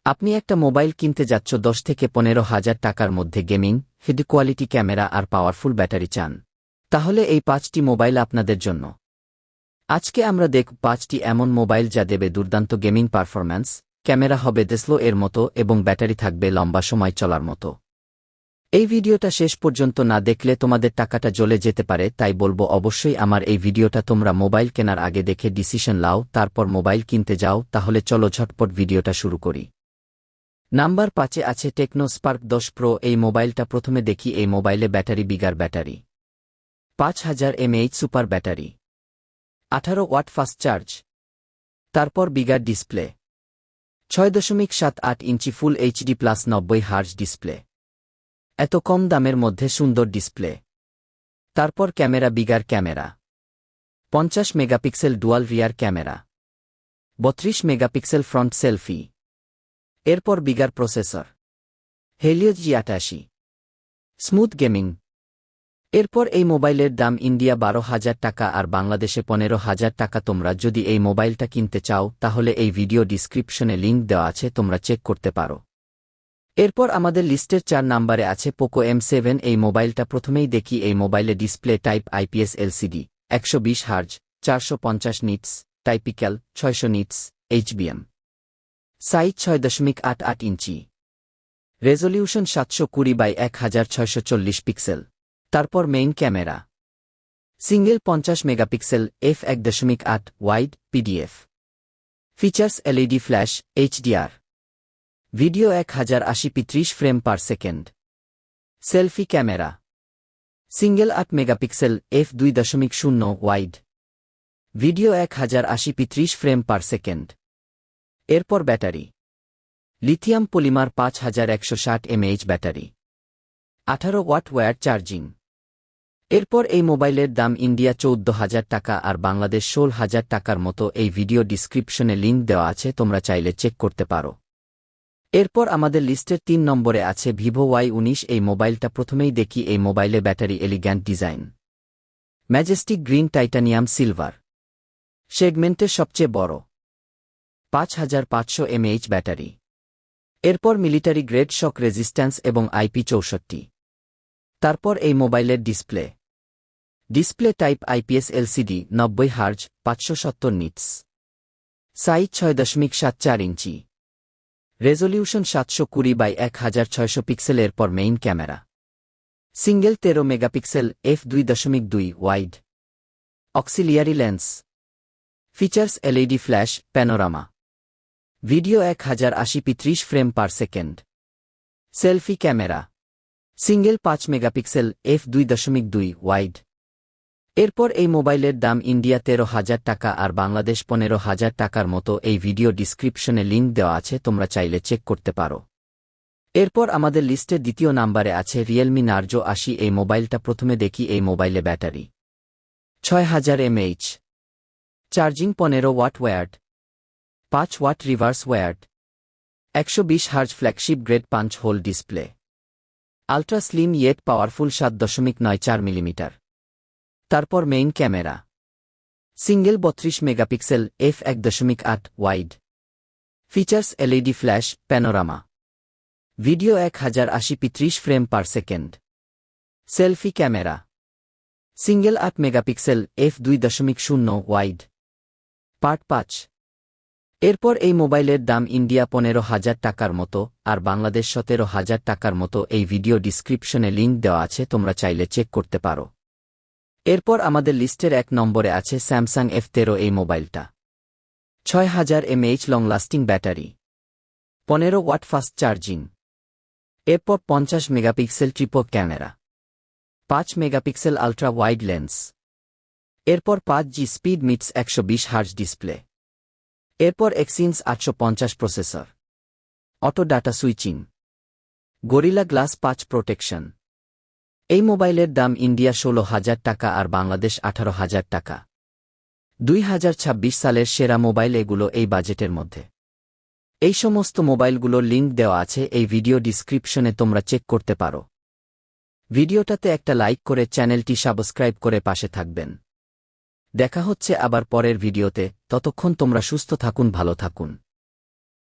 আপনি একটা মোবাইল কিনতে যাচ্ছ 10 থেকে 15,000 টাকার মধ্যে গেমিং, হাই কোয়ালিটি ক্যামেরা আর পাওয়ারফুল ব্যাটারি চান। তাহলে এই 5টি মোবাইল আপনাদের জন্য। আজকে আমরা দেখব 5টি এমন মোবাইল যা দেবে দুর্দান্ত গেমিং পারফরম্যান্স, ক্যামেরা হবে দেসলো এর মতো এবং ব্যাটারি থাকবে লম্বা সময় চলার মতো। এই ভিডিওটা শেষ পর্যন্ত না দেখলে তোমাদের টাকাটা জ্বলে যেতে পারে, তাই বলবো অবশ্যই আমার এই ভিডিওটা তোমরা মোবাইল কেনার আগে দেখে ডিসিশন লাও, তারপর মোবাইল কিনতে যাও। তাহলে চলো ঝটপট ভিডিওটা শুরু করি। নাম্বার 5-এ আছে টেকনো স্পার্ক 10 প্রো। এই মোবাইলটা প্রথমে দেখি। এই মোবাইলে battery bigger battery, 5000 mAh super battery, 18 watt fast charge, তারপর bigger display, 6.78 inch full HD plus 90 hertz display. এত কম দামের মধ্যে সুন্দর ডিসপ্লে। তারপর camera bigger camera, 50 megapixel dual rear camera, 32 megapixel front selfie. এরপর bigger processor, Helios G88, smooth gaming. এরপর এই মোবাইলের দাম ইন্ডিয়া 12,000 টাকা আর বাংলাদেশে 15,000 টাকা। তোমরা যদি এই মোবাইলটা কিনতে চাও তাহলে এই ভিডিও ডিসক্রিপশনে লিঙ্ক দেওয়া আছে, তোমরা চেক করতে পারো। এরপর আমাদের লিস্টের 4 নম্বরে আছে পোকো M7। এই মোবাইলটা প্রথমেই দেখি। এই মোবাইলে display type IPS LCD, 120 hertz, 450 nits, typical 600 nits, HBM, size 6.88 inch, resolution 720x1640 pixel. তারপর main camera, single 50 megapixel f1.8 wide PDF, features LED flash, HDR, video 1080p 30 frame per second, selfie camera, single 8 megapixel f2.0 wide, video 1080p 30 frame per second. এরপর battery, lithium polymer 5160 mAh battery, 18 watt wire charging. এরপর এই মোবাইলের দাম India 14,000 টাকা আর বাংলাদেশ 16,000 টাকার মতো। এই video ডিসক্রিপশনে লিঙ্ক দেওয়া আছে, তোমরা চাইলে চেক করতে পারো। এরপর আমাদের লিস্টের 3 নম্বরে আছে ভিভো Y19। এই মোবাইলটা প্রথমেই দেখি। এই মোবাইলে battery elegant design, Majestic green titanium silver, সেগমেন্টের সবচেয়ে বড়, 5500 mAh ব্যাটারি। এরপর মিলিটারি গ্রেড শক রেজিস্ট্যান্স এবং IP64। তারপর এই মোবাইলের display type IPS LCD, 90 hertz, 570 nits, size 6.74 ইঞ্চি, রেজোলিউশন 720x1600 পিক্সেল। এরপর main camera, single 13 megapixel f2.2 wide, auxiliary lens, features LED flash, panorama, video 1080p 30 frame per second, selfie camera, single 5 megapixel f2.2 wide. এরপর এই মোবাইলের দাম India 13,000 টাকা আর বাংলাদেশ 15,000 টাকার মতো। এই video ডিসক্রিপশনে লিঙ্ক দেওয়া আছে, তোমরা চাইলে চেক করতে পারো। এরপর আমাদের লিস্টের 2 নম্বরে আছে রিয়েলমি নার্জো 80। এই মোবাইলটা প্রথমে দেখি। এই মোবাইলে battery 6000 mAh, charging 15 watt wired, 5 watt reverse wired, 120 hertz flagship grade punch hole display, ultra slim yet powerful 7.94 millimetre. তারপর main camera, single 32 megapixel f1.8 wide, features LED flash, panorama, video 1080p 30 frame per second, selfie camera, single 8 megapixel f2.0 wide, part 5। এরপর এই মোবাইলের দাম India 15,000 টাকার মতো আর বাংলাদেশ 17,000 টাকার মতো। এই ভিডিও ডিসক্রিপশনে লিঙ্ক দেওয়া আছে, তোমরা চাইলে চেক করতে পারো। এরপর আমাদের লিস্টের 1 নম্বরে আছে স্যামসাং F13। এই মোবাইলটা 6000 mAh long lasting battery, 15 watt fast charging. এরপর 50 megapixel tripod camera, 5 megapixel ultra wide lens. এরপর 5G speed meets 120 hertz display. এরপর Exynos 850 processor, auto data switching, gorilla glass 5 protection. এই মোবাইলের দাম ইন্ডিয়া 16,000 টাকা আর বাংলাদেশ 18,000 টাকা। 2026 সালের সেরা মোবাইল এগুলো এই বাজেটের মধ্যে। এই সমস্ত মোবাইলগুলোর লিঙ্ক দেওয়া আছে এই ভিডিও ডিসক্রিপশনে, তোমরা চেক করতে পারো। ভিডিওটাতে একটা লাইক করে চ্যানেলটি সাবস্ক্রাইব করে পাশে থাকবেন। দেখা হচ্ছে আবার পরের ভিডিওতে। ততক্ষণ তোমরা সুস্থ থাকুন, ভালো থাকুন।